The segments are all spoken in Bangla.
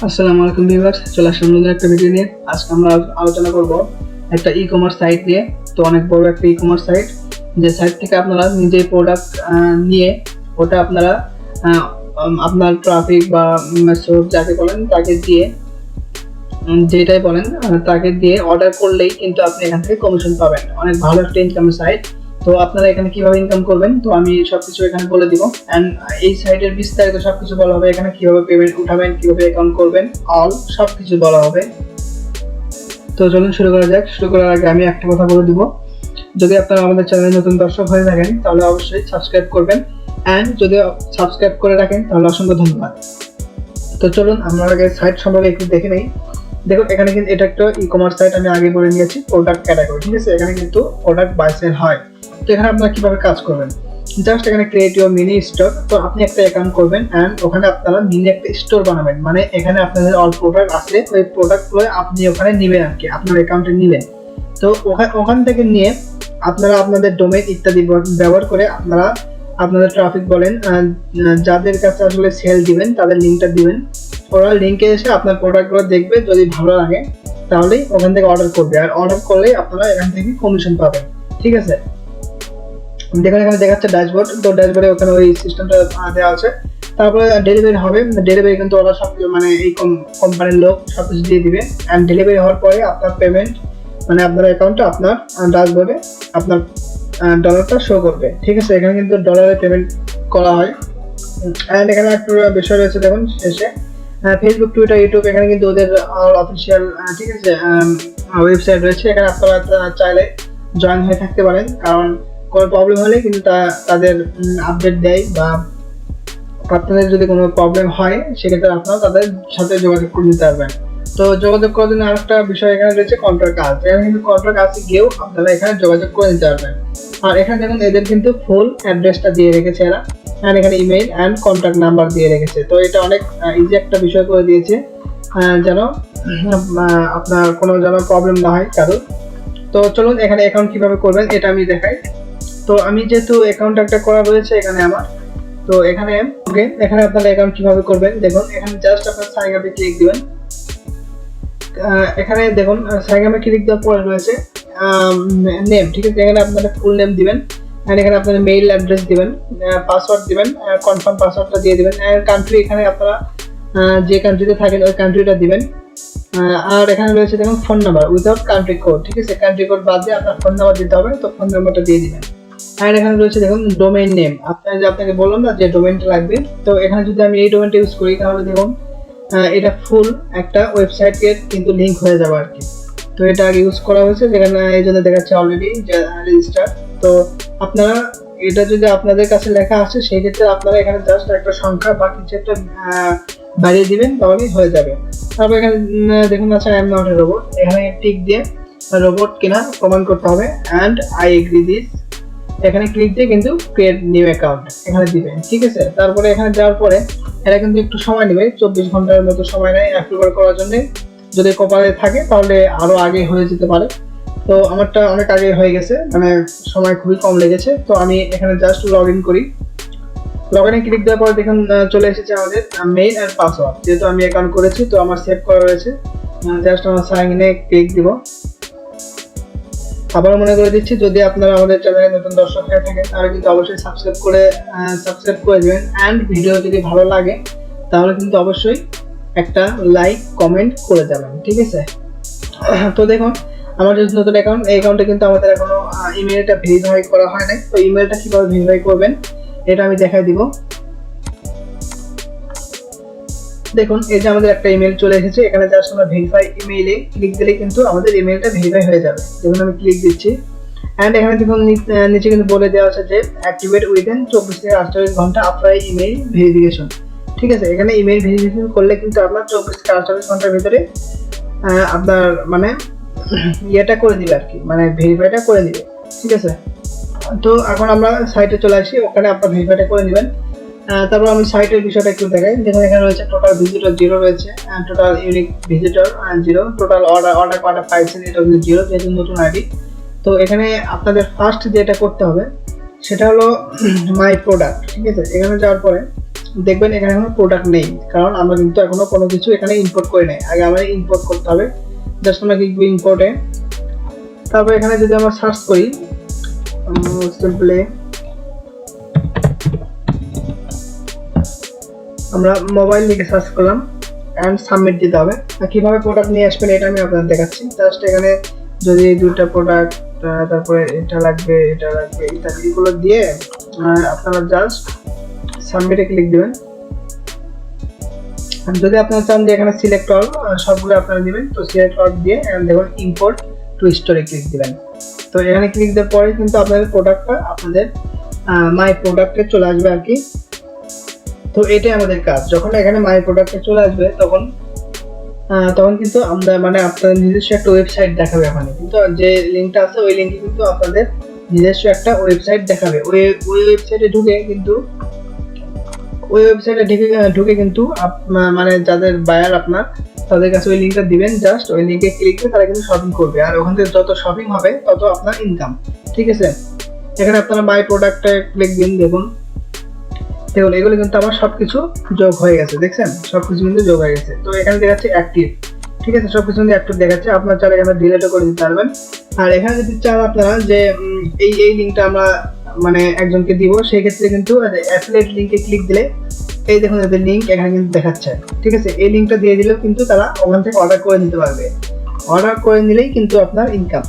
আসসালামু আলাইকুম ভিউয়ার্স, চলে আসলাম নতুন একটা ভিডিও নিয়ে। আজকে আমরা আলোচনা করব একটা ই-কমার্স সাইট নিয়ে। তো অনেক বড় একটা ই-কমার্স সাইট, যে সাইট থেকে আপনারা নিজেই প্রোডাক্ট নিয়ে ওটা আপনারা আপনার ট্রাফিক বা সোর্স যাকে বলেন তাকে দিয়ে যেটাই বলেন তাকে দিয়ে অর্ডার করলেই কিন্তু আপনি এখান থেকে কমিশন পাবেন। অনেক ভালো একটা ইনকাম সাইট। তো আপনারা এখানে কিভাবে ইনকাম করবেন তো আমি সবকিছু এখানে বলে দিব। এন্ড এই সাইটের বিস্তারিত সবকিছু বলা হবে, এখানে কিভাবে পেমেন্ট উঠাবেন, কিভাবে অ্যাকাউন্ট করবেন, অল সবকিছু বলা হবে। তো চলুন শুরু করা যাক। শুরু করার আগে আমি একটা কথা বলে দিব, যদি আপনারা আমাদের চ্যানেলে নতুন দর্শক হয়ে থাকেন তাহলে অবশ্যই সাবস্ক্রাইব করবেন, এন্ড যদি সাবস্ক্রাইব করে রাখেন তাহলে অসংখ্য ধন্যবাদ। তো চলুন আমরা আগে সাইট সম্পর্কে একটু দেখে নেই। দেখুন এখানে কিন্তু এটা একটা ই-কমার্স সাইট, আমি আগে বলে নিয়েছি প্রোডাক্ট ক্যাটাগরি, ঠিক আছে। এখানে কিন্তু প্রোডাক্ট বাই সেল হয়। তো এখানে আপনারা কিভাবে কাজ করবেন, জাস্ট এখানে ক্রিয়েট ইউর মিনি স্টোর। তো আপনি একটা অ্যাকাউন্ট করবেন এন্ড ওখানে আপনারা মিনি একটা স্টোর বানাবেন, মানে এখানে আপনাদের অল প্রোডাক্ট আছে, ওই প্রোডাক্টগুলো আপনি ওখানে নেবেন আর কি, আপনার অ্যাকাউন্টে নেবেন। তো ওখান থেকে নিয়ে আপনারা আপনাদের ডোমেইন ইত্যাদি ব্যবহার করে আপনারা আপনাদের ট্রাফিক বলেন, যাদের কাছে আসলে সেল দিবেন তাদের লিঙ্কটা দিবেন। ওরা লিঙ্কে এসে আপনার প্রোডাক্টগুলো দেখবে, যদি ভালো লাগে তাহলেই ওখান থেকে অর্ডার করবে, আর অর্ডার করলেই আপনারা এখান থেকে কমিশন পাবেন, ঠিক আছে। দেখুন এখানে দেখাচ্ছে ড্যাশবোর্ড। তো ড্যাশবোর্ডে ওখানে ওই সিস্টেমটা দেওয়া আছে। তারপরে ডেলিভারি হবে। ডেলিভারি কিন্তু ওরা সব মানে এই কোম্পানির লোক সবকিছু দিয়ে দিবে। অ্যান্ড ডেলিভারি হওয়ার পরে আপনার পেমেন্ট মানে আপনার অ্যাকাউন্টে আপনার ড্যাশবোর্ডে আপনার ডলারটা শো করবে, ঠিক আছে। এখানে কিন্তু ডলারে পেমেন্ট করা হয়। অ্যান্ড এখানে একটা বিষয় রয়েছে, দেখুন শেষে ফেসবুক, টুইটার, ইউটিউব, এখানে কিন্তু ওদের অফিসিয়াল, ঠিক আছে, ওয়েবসাইট রয়েছে। এখানে আপনারা চাইলে জয়েন হয়ে থাকতে পারেন, কারণ কোনো প্রবলেম হলে কিন্তু তাদের আপডেট দেয়, বা আপনাদের যদি কোনো প্রবলেম হয় সেক্ষেত্রে আপনারা তাদের সাথে যোগাযোগ করে নিতে পারবেন। তো যোগাযোগ করার জন্য আরেকটা বিষয় এখানে রয়েছে কন্ট্রাক্ট আস। এখানে কিন্তু কন্ট্রাক্ট আসে গিয়েও আপনারা এখানে যোগাযোগ করে নিতে পারবেন। আর এখানে দেখুন এদের কিন্তু ফুল অ্যাড্রেসটা দিয়ে রেখেছে এরা, আর এখানে ইমেইল অ্যান্ড কন্ট্যাক্ট নাম্বার দিয়ে রেখেছে। তো এটা অনেক ইজি একটা বিষয় করে দিয়েছে, যেন আপনার কোনো যেন প্রবলেম না হয় কারোর। তো চলুন এখানে অ্যাকাউন্ট কিভাবে করবেন এটা আমি দেখাই। তো আমি যেহেতু অ্যাকাউন্ট একটা করা রয়েছে এখানে আমার, তো এখানে এখানে আপনারা অ্যাকাউন্ট কিভাবে করবেন দেখুন। এখানে জাস্ট আপনার সাইন আপে ক্লিক দিবেন। এখানে দেখুন সাইন আপে ক্লিক দেওয়ার পরে রয়েছে নেম, ঠিক আছে। এখানে আপনারা ফুল নেম দিবেন, আর এখানে আপনাদের মেইল অ্যাড্রেস দিবেন, পাসওয়ার্ড দিবেন, কনফার্ম পাসওয়ার্ডটা দিয়ে দিবেন। আর কান্ট্রি এখানে আপনারা যে কান্ট্রিতে থাকেন ওই কান্ট্রিটা দিবেন। আর এখানে রয়েছে দেখুন phone number without country code, ঠিক আছে। কান্ট্রি কোড বাদ দিয়ে আপনার ফোন নাম্বার দিতে হবে, তো ফোন নাম্বারটা দিয়ে দিবেন। আর এখানে রয়েছে দেখুন ডোমেইন নেম, আপনাকে বললাম না যে ডোমেইনটা লাগবে। তো এখানে যদি আমি এই ডোমেইনটা ইউজ করি তাহলে দেখুন এটা ফুল একটা ওয়েবসাইটের কিন্তু লিংক হয়ে যাবে আর কি। তো এটা আগে ইউজ করা হয়েছে, যেখানে এই জন্য দেখাচ্ছে অলরেডি রেজিস্টার। তো আপনারা এটা যদি আপনাদের কাছে লেখা আছে সেই ক্ষেত্রে আপনারা এখানে জাস্ট একটা সংখ্যা বা কিছু একটা বাড়িয়ে দিবেন, তাহলেই হয়ে যাবে। তারপর এখানে দেখুন আছে I am not a robot, এখানে টিক দিয়ে রোবট কিনা প্রমাণ করতে হবে, অ্যান্ড আই এগ্রি দিস। এখানে ক্লিক দিয়ে কিন্তু ক্রিয়েট নিউ অ্যাকাউন্ট এখানে দিবেন, ঠিক আছে। তারপরে এখানে যাওয়ার পরে এটা কিন্তু একটু সময় নেবে, 24 ঘন্টার মতো সময় নেয় অ্যাপ্রুভাল করার জন্য। যদি কপালে থাকে তাহলে আরো আগে হয়ে যেতে পারে। তো আমারটা অনেক আগে হয়ে গেছে, মানে সময় খুবই কম লেগেছে। তো আমি এখানে জাস্ট লগ ইন করি। লগ ইনে ক্লিক দেওয়ার পরে দেখুন চলে এসেছে আমাদের মেইল এন্ড পাসওয়ার্ড। যেহেতু আমি অ্যাকাউন্ট করেছি তো আমার সেভ করা রয়েছে, জাস্ট আমার সাইন ইনে ক্লিক দিব। আবার মনে করে দিচ্ছি, যদি আপনারা আমাদের চ্যানেলে নতুন দর্শক হয়ে থাকেন তাহলে কিন্তু অবশ্যই সাবস্ক্রাইব করে দিবেন। অ্যান্ড ভিডিও যদি ভালো লাগে তাহলে কিন্তু অবশ্যই একটা লাইক কমেন্ট করে যাবেন, ঠিক আছে। তো দেখুন আমার যেহেতু নতুন অ্যাকাউন্ট, এই অ্যাকাউন্টে কিন্তু আমাদের এখনো ইমেলটা ভেরিফাই করা হয় নাই। তো ইমেলটা কিভাবে ভেরিফাই করবেন এটা আমি দেখাই দিব। দেখুন এই যে আমাদের একটা ইমেল চলে এসেছে, এখানে জাস্ট আমরা ভেরিফাই ইমেইলে ক্লিক দিলে কিন্তু আমাদের ইমেলটা ভেরিফাই হয়ে যাবে। দেখুন আমি ক্লিক দিচ্ছি, অ্যান্ড এখানে দেখুন নিচে কিন্তু বলে দেওয়া আছে যে অ্যাক্টিভেট উইদিন 24 থেকে 48 ঘন্টা আফটার ইমেল ভেরিফিকেশন, ঠিক আছে। এখানে ইমেল ভেরিফিকেশন করলে কিন্তু আপনার 24 থেকে 48 ঘন্টার ভিতরে আপনার মানে ইয়েটা করে দিবে আর কি, মানে ভেরিফাইটা করে দিবে, ঠিক আছে। তো এখন আমরা সাইটে চলে আসি, ওখানে আপনার ভেরিফাইটা করে নেবেন। তারপর আমি সাইটের বিষয়টা একটু দেখাই। দেখুন এখানে রয়েছে টোটাল ভিজিটর 0 রয়েছে, total unique visitor 0, total order কটা পাইছেন এটা 0 যেহেতু নতুন আইডি। তো এখানে আপনাদের ফার্স্ট যেটা করতে হবে সেটা হলো মাই প্রোডাক্ট, ঠিক আছে। এখানে যাওয়ার পরে দেখবেন এখানে কোনো প্রোডাক্ট নেই, কারণ আমরা কিন্তু এখনো কোনো কিছু এখানে ইম্পোর্ট করি নাই। আগে আমাদের ইম্পোর্ট করতে হবে। জাস্ট আমরা লিখবো ইম্পোর্টে, তারপর এখানে যদি আমরা সার্চ করি সিম্পলি আমরা মোবাইল লিখে সার্চ করলাম অ্যান্ড সাবমিট দিতে হবে। কিভাবে প্রোডাক্ট নিয়ে আসবেন এটা আমি আপনাদের দেখাচ্ছি। জাস্ট এখানে যদি দুটো প্রোডাক্ট, তারপরে এটা লাগবে ইত্যাদি এগুলো দিয়ে আপনারা জাস্ট সাবমিটে ক্লিক দিবেন। যদি আপনারা চান যে এখানে সিলেক্ট অল সবগুলো আপনারা দিবেন, তো সিলেক্ট অল দিয়ে দেখুন ইম্পোর্ট টু স্টোরে ক্লিক দিবেন। তো এখানে ক্লিক দেওয়ার পরে কিন্তু আপনাদের প্রোডাক্টটা আপনাদের মাই প্রোডাক্টে চলে আসবে আর কি। তো এটাই আমাদের কাজ। যখন এখানে মাই প্রোডাক্টে চলে আসবে তখন কিন্তু আমরা মানে আপনাদের নিজস্ব একটা ওয়েবসাইট দেখাবে। ওখানে কিন্তু যে লিঙ্কটা আছে ওই লিঙ্কে কিন্তু আপনাদের নিজস্ব একটা ওয়েবসাইট দেখাবে। ওই ওয়েবসাইটে ঢুকে কিন্তু মানে যাদের বায়ার আপনার তাদের কাছে ওই লিঙ্কটা দিবেন। জাস্ট ওই লিঙ্কে ক্লিক করে তারা কিন্তু শপিং করবে, আর ওখান থেকে যত শপিং হবে তত আপনার ইনকাম। ঠিক আছে, এখানে আপনারা মাই প্রোডাক্টে ক্লিক দিন। দেখুন এগুলো কিন্তু আমার সবকিছু যোগ হয়ে গেছে, দেখছেন সবকিছু কিন্তু যোগ হয়ে গেছে। তো এখানে দেখাচ্ছে অ্যাক্টিভ, ঠিক আছে, সবকিছু কিন্তু অ্যাক্টিভ দেখাচ্ছে। আপনার চাইলে এখানে ডিলিটও করে দিতে পারবেন। আর এখানে যদি চান আপনারা যে এই লিঙ্কটা আমরা মানে একজনকে দিব, সেই ক্ষেত্রে কিন্তু অ্যাফিলিয়েট লিঙ্কে ক্লিক দিলে এই দেখুন এদের লিঙ্ক এখানে কিন্তু দেখাচ্ছে। ঠিক আছে, এই লিঙ্কটা দিয়ে দিলেও কিন্তু তারা ওখান থেকে অর্ডার করে নিতে পারবে। অর্ডার করে নিলেই কিন্তু আপনার ইনকাম।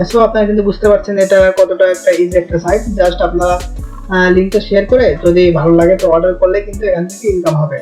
সো আপনারা কিন্তু বুঝতে পারছেন এটা কতটা একটা ইজি একটা সাইট। জাস্ট আপনারা লিঙ্কটা শেয়ার করে যদি ভালো লাগে তো অর্ডার করলে কিন্তু এখান থেকে ইনকাম হবে।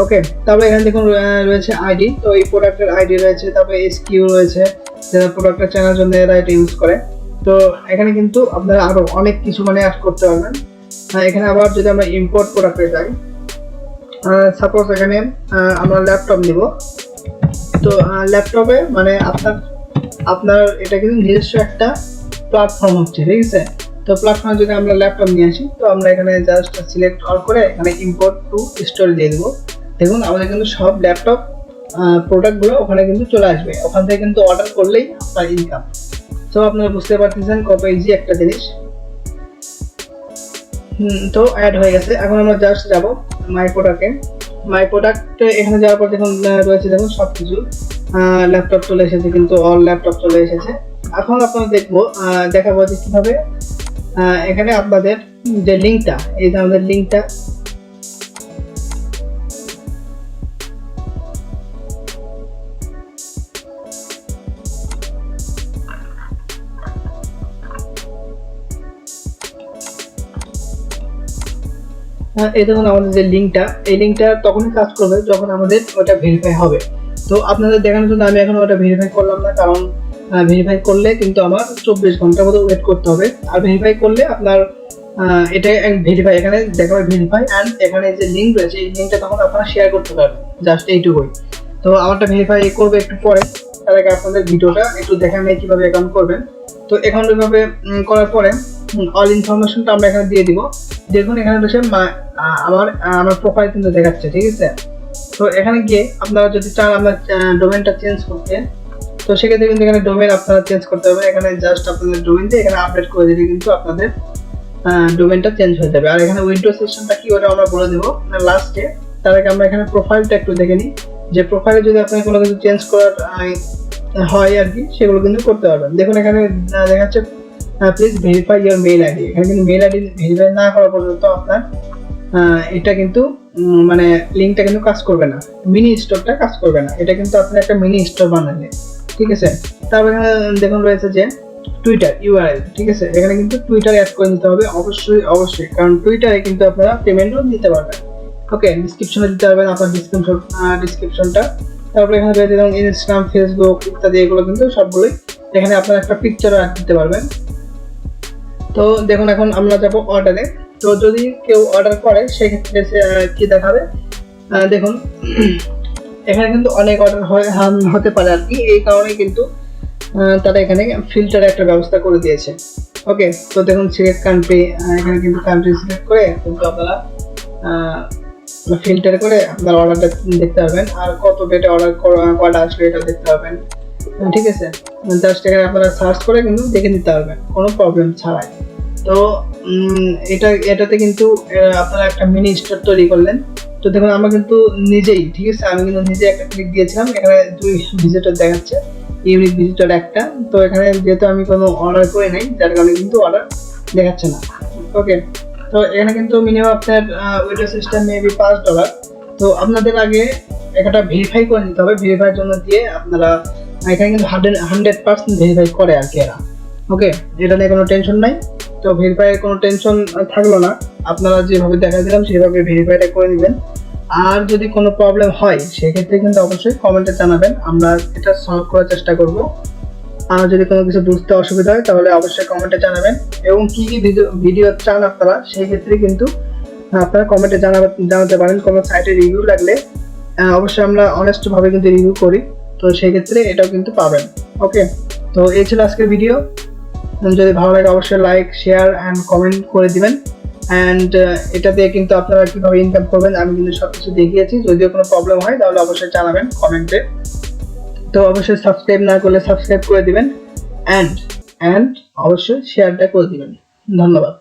ওকে, তারপরে এখানে দেখুন রয়েছে আইডি। তো এই প্রোডাক্টের আইডি রয়েছে, তারপরে এসকিউ রয়েছে, যারা প্রোডাক্টটা চেনার জন্য এরা এটা ইউজ করে। তো এখানে কিন্তু আপনারা আরো অনেক কিছু মানে অ্যাড করতে পারবেন। এখানে আবার যদি আমরা ইম্পোর্ট প্রোডাক্টে যাই, সাপোজ এখানে আমরা ল্যাপটপ নিব। তো ল্যাপটপে মানে আপনার এটা কিন্তু নিজস্ব একটা প্ল্যাটফর্ম হচ্ছে, ঠিক আছে। তো প্ল্যাটফর্মে যদি আমরা ল্যাপটপ নিয়ে আসি, তো আমরা এখানে জাস্ট সিলেক্ট অল করে এখানে ইম্পোর্ট টু স্টোরে দিয়ে দেবো। দেখুন আমাদের কিন্তু সব ল্যাপটপ প্রোডাক্টগুলো ওখানে কিন্তু চলে আসবে। ওখান থেকে কিন্তু অর্ডার করলেই আপনার ইনকাম। তো আপনারা বুঝতে পারতেছেন কত ইজি একটা জিনিস। তো অ্যাড হয়ে গেছে। এখন আমরা জাস্ট যাব মাই প্রোডাক্টে এখানে যাওয়ার পর দেখুন রয়েছে দেখুন সব কিছু ল্যাপটপ চলে এসেছে, কিন্তু অল ল্যাপটপ চলে এসেছে। এখন আপনারা দেখাবো যে কিভাবে এখানে আপনাদের যে লিঙ্কটা, এই যে আমাদের লিঙ্কটা, এই দেখুন আমাদের যে লিঙ্কটা, এই লিঙ্কটা তখনই কাজ করবে যখন আমাদের ওটা ভেরিফাই হবে। তো আপনাদের দেখানোর জন্য আমি এখন ওটা ভেরিফাই করলাম না, কারণ ভেরিফাই করলে কিন্তু আমার 24 ঘন্টার মতো ওয়েট করতে হবে। আর ভেরিফাই করলে আপনার এটা ভেরিফাই এখানে দেখাবে ভেরিফাই, অ্যান্ড এখানে যে লিঙ্ক রয়েছে এই লিঙ্কটা তখন আপনারা শেয়ার করতে পারবেন। জাস্ট এইটুকুই। তো আমারটা ভেরিফাই করবে একটু পরে, তার আগে আপনাদের ভিডিওটা একটু দেখে নেই কীভাবে অ্যাকাউন্ট করবেন। তো অ্যাকাউন্ট এভাবে করার পরে অল ইনফরমেশনটা আমরা এখানে দিয়ে দিব। দেখুন এখানে রয়েছে আমার প্রোফাইল কিন্তু দেখাচ্ছে, ঠিক আছে। তো এখানে গিয়ে আপনারা যদি চান আপনার ডোমেনটা চেঞ্জ করতে, তো সেক্ষেত্রে কিন্তু এখানে ডোমেন আপনারা চেঞ্জ করতে হবে। এখানে জাস্ট আপনাদের ডোমেন দিয়ে এখানে আপডেট করে দিলে কিন্তু আপনাদের ডোমেনটা চেঞ্জ হয়ে যাবে। আর এখানে উইন্ডো সিস্টেমটা কি ওটা আমরা বলে দেবো লাস্টে। তার আগে আমরা এখানে প্রোফাইলটা একটু দেখে নিই, যে প্রোফাইলে যদি আপনার কোনো কিছু চেঞ্জ করার হয় আর কি, সেগুলো কিন্তু করতে পারবেন। দেখুন এখানে দেখা যাচ্ছে please verify your mail ID. এখানে কিন্তু মেইল আইডি ভেরিফাই না করা পর্যন্ত আপনার এটা কিন্তু মানে লিঙ্কটা কিন্তু কাজ করবে না, মিনি স্টোরটা কাজ করবে না। এটা কিন্তু আপনি একটা মিনি স্টোর বানালে, ঠিক আছে। তারপর এখানে দেখুন রয়েছে যে টুইটার ইউআরএল, ঠিক আছে। এখানে কিন্তু টুইটার অ্যাড করে নিতে হবে অবশ্যই, কারণ টুইটারে কিন্তু আপনারা পেমেন্টও দিতে পারবেন। ওকে, ডিসক্রিপশনে দিতে পারবেন আপনার ডিসক্রিপশনটা। তারপরে এখানে রয়েছে যেমন ইনস্টাগ্রাম, ফেসবুক ইত্যাদি, এগুলো কিন্তু সবগুলোই এখানে আপনারা একটা পিকচারও অ্যাড দিতে পারবেন। তো দেখুন এখন আমরা যাব অর্ডারে। তো যদি কেউ অর্ডার করে সেক্ষেত্রে কি দেখাবে, দেখুন এখানে কিন্তু অনেক অর্ডার হতে পারে আর কি। এই কারণে কিন্তু তারা এখানে ফিল্টার একটা ব্যবস্থা করে দিয়েছে। ওকে, তো দেখুন সিলেক্ট কান্ট্রি, এখানে কিন্তু কান্ট্রি সিলেক্ট করে কিন্তু আপনারা ফিল্টার করে আপনার অর্ডারটা দেখতে পারবেন, আর কত ডেটে অর্ডার করা আসলে এটা দেখতে পারবেন, ঠিক আছে। জাস্ট এখানে আপনারা সার্চ করে কিন্তু দেখে নিতে পারবেন কোনো প্রবলেম ছাড়াই। তো এটাতে কিন্তু আপনারা একটা মিনি স্টোর তৈরি করলেন। তো দেখুন আমরা কিন্তু নিজেই, ঠিক আছে, আমি কিন্তু নিজে একটা ক্লিক দিয়েছিলাম, এখানে 2 ভিজিটর দেখাচ্ছে, ইউনিক ভিজিটর একটা। তো এখানে যেহেতু আমি কোনো অর্ডার করে নাই, যার কারণে কিন্তু অর্ডার দেখাচ্ছে না। ওকে, তো এখানে কিন্তু মিনিমাম আপনার ওয়েটার সিস্টেম মেবি $5। তো আপনাদের আগে একটা ভেরিফাই করে নিতে হবে। ভেরিফাইয়ের জন্য দিয়ে আপনারা এখানে কিন্তু 100% ভেরিফাই করে আর কি এরা। ওকে, এটা নিয়ে কোনো টেনশন নাই। তো ভেরিফাইয়ের কোনো টেনশন থাকলো না, আপনারা যেভাবে দেখা দিলাম সেভাবে ভেরিফাইটা করে নেবেন। আর যদি কোনো প্রবলেম হয় সেক্ষেত্রে কিন্তু অবশ্যই কমেন্টে জানাবেন, আমরা এটা সলভ করার চেষ্টা করব। আর যদি কোনো কিছু বুঝতে অসুবিধা হয় তাহলে অবশ্যই কমেন্টে জানাবেন, এবং কি কি ভিডিও চান আপনারা সেই ক্ষেত্রে কিন্তু আপনারা কমেন্টে জানাতে পারেন। কোনো সাইটে রিভিউ লাগলে অবশ্যই আমরা অনেস্ট ভাবে কিন্তু রিভিউ করি, তো সেই ক্ষেত্রে এটাও কিন্তু পাবেন। ওকে, তো এই ছিল আজকের ভিডিও। যদি ভালো লাগে অবশ্যই লাইক, শেয়ার অ্যান্ড কমেন্ট করে দিবেন। অ্যান্ড এটা দিয়ে কিন্তু আপনারা কীভাবে ইনকাম করবেন আমি কিন্তু সব কিছু দেখিয়েছি। যদিও কোনো প্রবলেম হয় তাহলে অবশ্যই জানাবেন কমেন্টে। তো অবশ্যই সাবস্ক্রাইব না করলে সাবস্ক্রাইব করে দিবেন, অ্যান্ড অবশ্যই শেয়ারটা করে দিবেন। ধন্যবাদ।